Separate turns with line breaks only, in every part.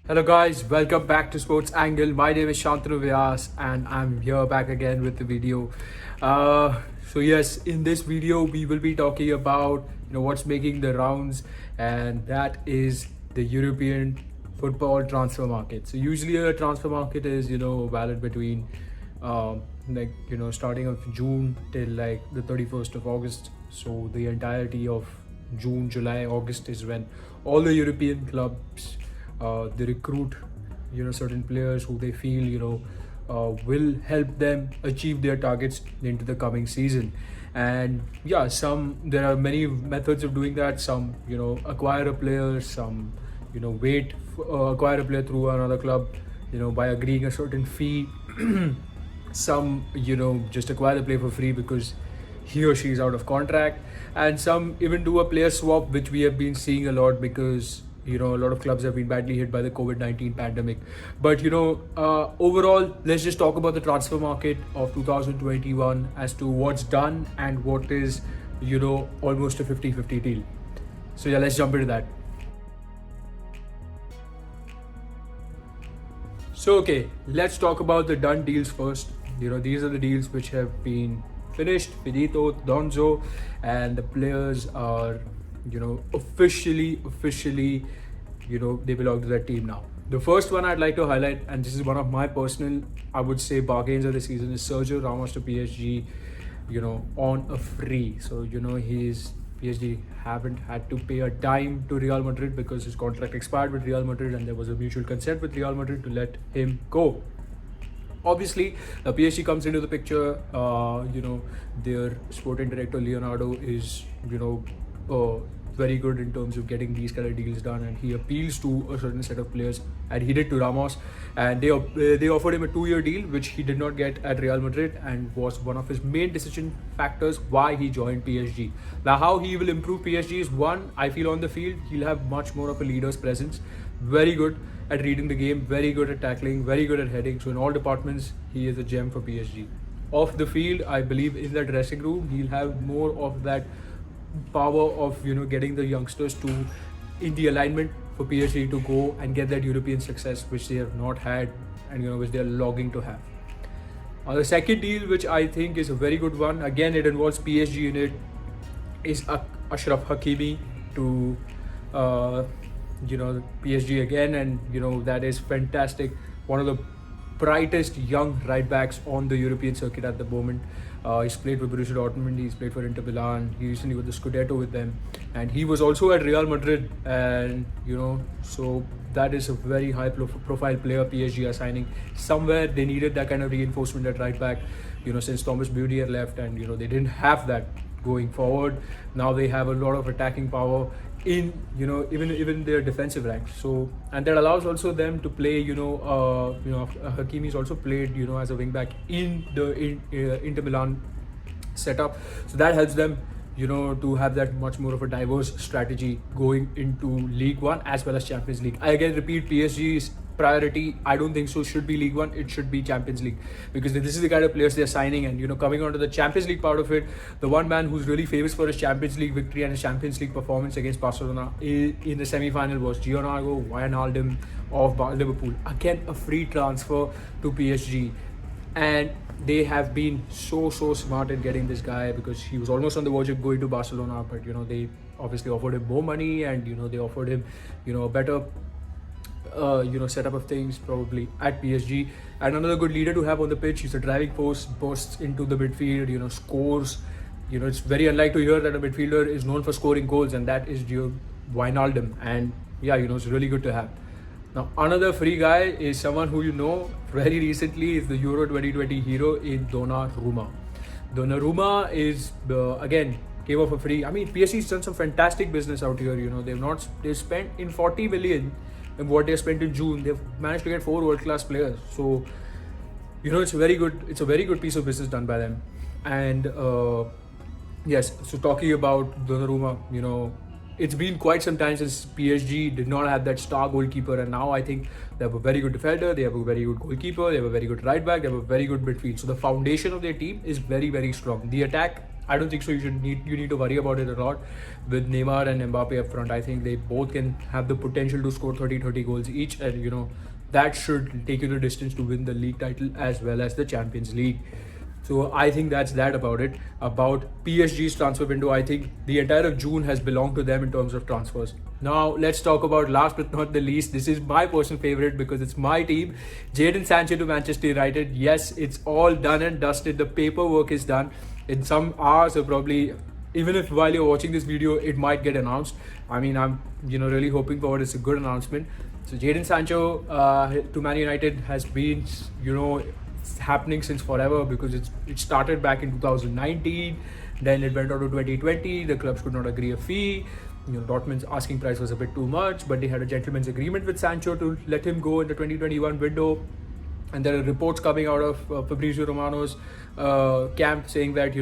Hello guys, welcome back to Sports Angle. My name is Shantanu Vyas and I'm here back again with the video. So yes, in this video we will be talking about what's making the rounds, and that is the European football transfer market. So usually a transfer market is valid between starting of June till like the 31st of August. So the entirety of June, July, August is when all the European clubs they recruit certain players who they feel will help them achieve their targets into the coming season. And yeah, there are many methods of doing that. Some acquire a player, some acquire a player through another club by agreeing a certain fee. Some just acquire the player for free because he or she is out of contract, and some even do a player swap, which we have been seeing a lot because a lot of clubs have been badly hit by the COVID-19 pandemic. But overall, let's just talk about the transfer market of 2021 as to what's done and what is almost a 50-50 deal. So yeah, let's jump into that. So okay, let's talk about the done deals first. These are the deals which have been finished, finito, donzo, and the players are officially they belong to that team now. The first one I'd like to highlight, and this is one of my personal, I would say, bargains of the season, is Sergio Ramos to PSG on a free. So his PSG haven't had to pay a dime to Real Madrid because his contract expired with Real Madrid and there was a mutual consent with Real Madrid to let him go. Obviously, PSG comes into the picture. Their sporting director Leonardo is very good in terms of getting these kind of deals done, and he appeals to a certain set of players, and he did to Ramos. And they offered him a 2-year deal, which he did not get at Real Madrid, and was one of his main decision factors why he joined PSG. Now, how he will improve PSG is, one, I feel on the field he'll have much more of a leader's presence. Very good at reading the game, very good at tackling, very good at heading. So in all departments, he is a gem for PSG. Off the field, I believe in the dressing room, he'll have more of that power of getting the youngsters to in the alignment for PSG to go and get that European success which they have not had, and which they are longing to have. The second deal, which I think is a very good one, again it involves PSG in it, is Achraf Hakimi to PSG again, and that is fantastic. One of the brightest young right backs on the European circuit at the moment. He's played for Borussia Dortmund, he's played for Inter Milan, he recently got the Scudetto with them, and he was also at Real Madrid, and so that is a very high profile player PSG are signing. Somewhere they needed that kind of reinforcement at right back, since Thomas Müller left, and they didn't have that going forward. Now they have a lot of attacking power in even their defensive ranks, so, and that allows also them to play Hakimi's also played as a wing back in the Inter Milan setup, so that helps them to have that much more of a diverse strategy going into League One as well as Champions League. I again repeat, PSG's priority, I don't think so, should be League One. It should be Champions League, because this is the kind of players they're signing. And coming on to the Champions League part of it, the one man who's really famous for his Champions League victory and his Champions League performance against Barcelona in the semi-final was Gionnago Wijnaldum of Liverpool. Again, a free transfer to PSG, and they have been so smart in getting this guy, because he was almost on the verge of going to Barcelona, but they obviously offered him more money, and they offered him a better setup of things probably at PSG. And another good leader to have on the pitch. He's a driving force, bursts into the midfield, scores. It's very unlike to hear that a midfielder is known for scoring goals, and that is Wijnaldum. And yeah, it's really good to have. Now, another free guy is someone who very recently is the Euro 2020 hero in Donnarumma. Donnarumma is again came off a free. I mean, PSG's done some fantastic business out here. They've spent in 40 million in what they spent in June. They've managed to get 4 world-class players. So it's a very good piece of business done by them. And yes, so talking about Donnarumma, it's been quite some time since PSG did not have that star goalkeeper, and now I think they have a very good defender, they have a very good goalkeeper, they have a very good right back, they have a very good midfield. So the foundation of their team is very, very strong. The attack, I don't think so. You need to worry about it a lot with Neymar and Mbappe up front. I think they both can have the potential to score 30 goals each, and that should take you the distance to win the league title as well as the Champions League. So I think that's that about it. About PSG's transfer window, I think the entire of June has belonged to them in terms of transfers. Now let's talk about, last but not the least, this is my personal favorite because it's my team, Jadon Sancho to Manchester United. Yes, it's all done and dusted. The paperwork is done. In some hours or probably even if while you're watching this video, it might get announced. I mean, I'm really hoping for it. It's a good announcement. So Jadon Sancho to Man United has been happening since forever because it started back in 2019, then it went on to 2020. The clubs could not agree a fee. Dortmund's asking price was a bit too much, but they had a gentleman's agreement with Sancho to let him go in the 2021 window. And there are reports coming out of Fabrizio Romano's camp saying that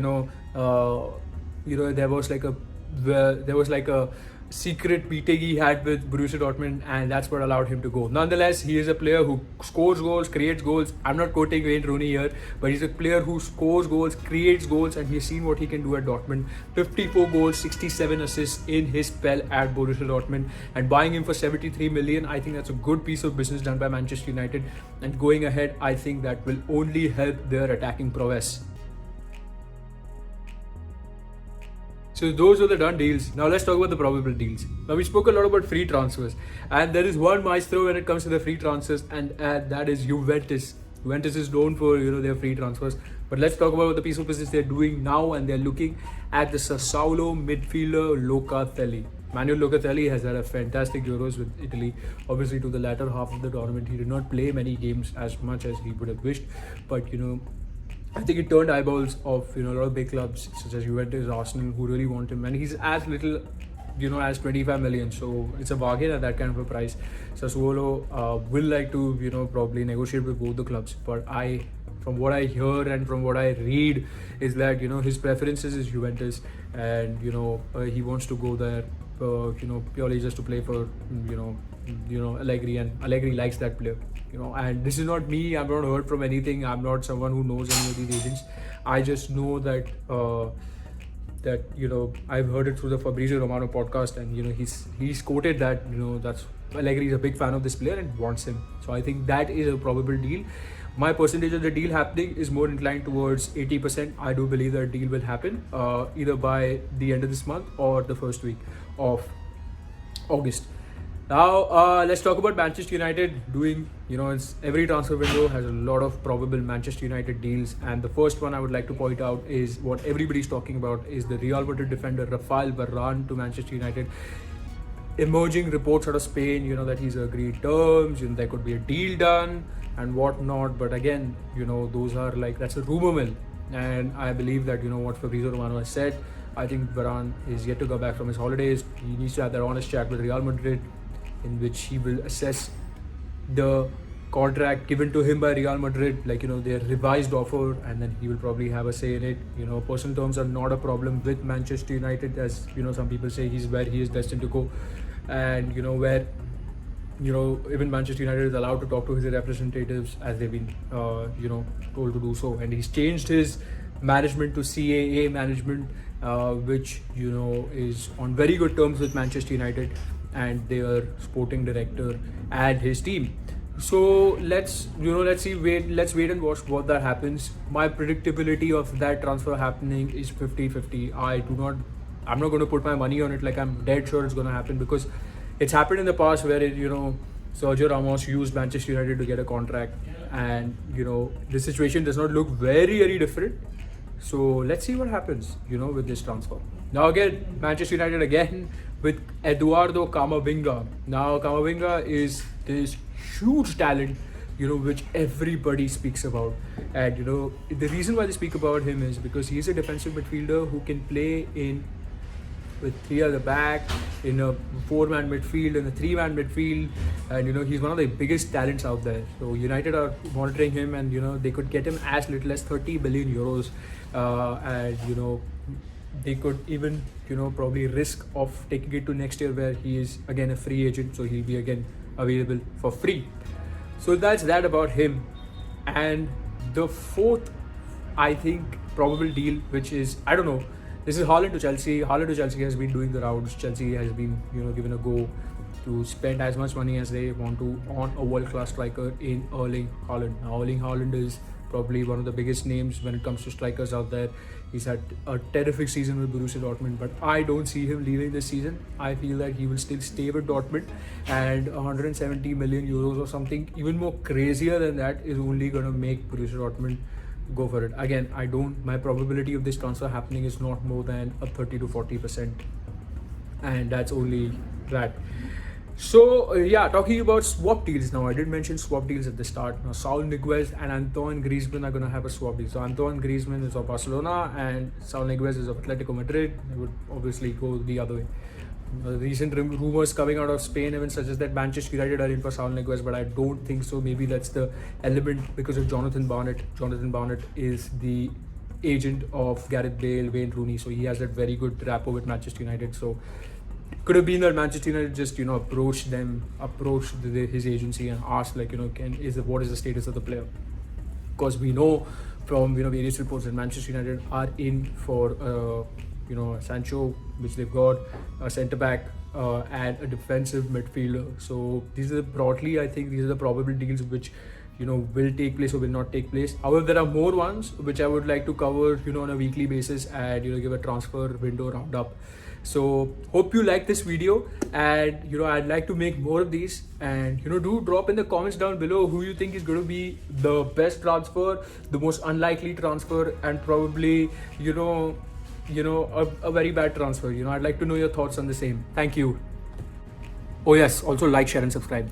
there was like a secret meeting he had with Borussia Dortmund, and that's what allowed him to go. Nonetheless, he is a player who scores goals, creates goals. I'm not quoting Wayne Rooney here, but he's a player who scores goals, creates goals, and he's seen what he can do at Dortmund. 54 goals, 67 assists in his spell at Borussia Dortmund, and buying him for 73 million, I think that's a good piece of business done by Manchester United. And going ahead, I think that will only help their attacking prowess. So those are the done deals. Now let's talk about the probable deals. Now we spoke a lot about free transfers, and there is one maestro when it comes to the free transfers, and that is Juventus. Juventus is known for their free transfers, but let's talk about the piece of business they're doing now, and they're looking at the Sassuolo midfielder Locatelli. Manuel Locatelli has had a fantastic Euros with Italy. Obviously, to the latter half of the tournament, he did not play many games as much as he would have wished, but I think it turned eyeballs of a lot of big clubs such as Juventus, Arsenal, who really want him, and he's as little as 25 million, so it's a bargain at that kind of a price. Sassuolo will like to probably negotiate with both the clubs, but from what I hear and from what I read is that his preferences is Juventus, and he wants to go there purely just to play for Allegri, and Allegri likes that player. And this is not me. I've not heard from anything. I'm not someone who knows any of these agents. I just know that I've heard it through the Fabrizio Romano podcast, and he's quoted that that's Allegri is a big fan of this player and wants him. So I think that is a probable deal. My percentage of the deal happening is more inclined towards 80%. I do believe that deal will happen either by the end of this month or the first week of August. Now let's talk about Manchester United doing, every transfer window has a lot of probable Manchester United deals, and the first one I would like to point out is what everybody's talking about is the Real Madrid defender Rafael Varane to Manchester United. Emerging reports out of Spain, that he's agreed terms, there could be a deal done and whatnot, but again, those are that's a rumor mill, and I believe that what Fabrizio Romano has said. I think Varane is yet to go back from his holidays. He needs to have that honest chat with Real Madrid, in which he will assess the contract given to him by Real Madrid, their revised offer, and then he will probably have a say in it. Personal terms are not a problem with Manchester United, as some people say he's where he is destined to go, and where even Manchester United is allowed to talk to his representatives as they've been told to do so, and he's changed his management to CAA management, which is on very good terms with Manchester United and their sporting director and his team. So let's wait and watch what that happens. My predictability of that transfer happening is 50-50. I'm not going to put my money on it like I'm dead sure it's going to happen, because it's happened in the past where Sergio Ramos used Manchester United to get a contract, and the situation does not look very, very different. So let's see what happens with this transfer. Now again, Manchester United again with Eduardo Camavinga. Now Camavinga is this huge talent which everybody speaks about, and the reason why they speak about him is because he's a defensive midfielder who can play with three at the back, in a 4-man midfield, in a 3-man midfield, and he's one of the biggest talents out there. So United are monitoring him, and they could get him as little as 30 billion euros, and they could even probably risk of taking it to next year, where he is again a free agent, so he'll be again available for free. So that's that about him. And the fourth, I think, probable deal, which is, I don't know, This is Haaland to Chelsea. Haaland to Chelsea has been doing the rounds. Chelsea has been, given a go to spend as much money as they want to on a world-class striker in Erling Haaland. Now, Erling Haaland is probably one of the biggest names when it comes to strikers out there. He's had a terrific season with Borussia Dortmund, but I don't see him leaving this season. I feel that he will still stay with Dortmund, and 170 million euros or something even more crazier than that is only going to make Borussia Dortmund go for it. Again, my probability of this transfer happening is not more than a 30 to 40%, and that's only that. So talking about swap deals now. I did mention swap deals at the start. Now Saul Niguez and Antoine Griezmann are going to have a swap deal. So Antoine Griezmann is of Barcelona and Saul Niguez is of Atletico Madrid. It would obviously go the other way. Recent rumors coming out of Spain even suggest that Manchester United are in for Saul Niguez, but I don't think so. Maybe that's the element because of Jonathan Barnett. Jonathan Barnett is the agent of Gareth Bale, Wayne Rooney, so he has that very good rapport with Manchester United. So could have been that Manchester United just approached his agency and asked what is the status of the player, because we know from various reports that Manchester United are in for Sancho, which they've got a centre back and a defensive midfielder. So these are I think these are the probable deals which will take place or will not take place. However, there are more ones which I would like to cover on a weekly basis and give a transfer window roundup. So hope you like this video, and I'd like to make more of these, and do drop in the comments down below who you think is going to be the best transfer, the most unlikely transfer, and probably a very bad transfer. I'd like to know your thoughts on the same. Thank you. Oh yes, also like, share and subscribe.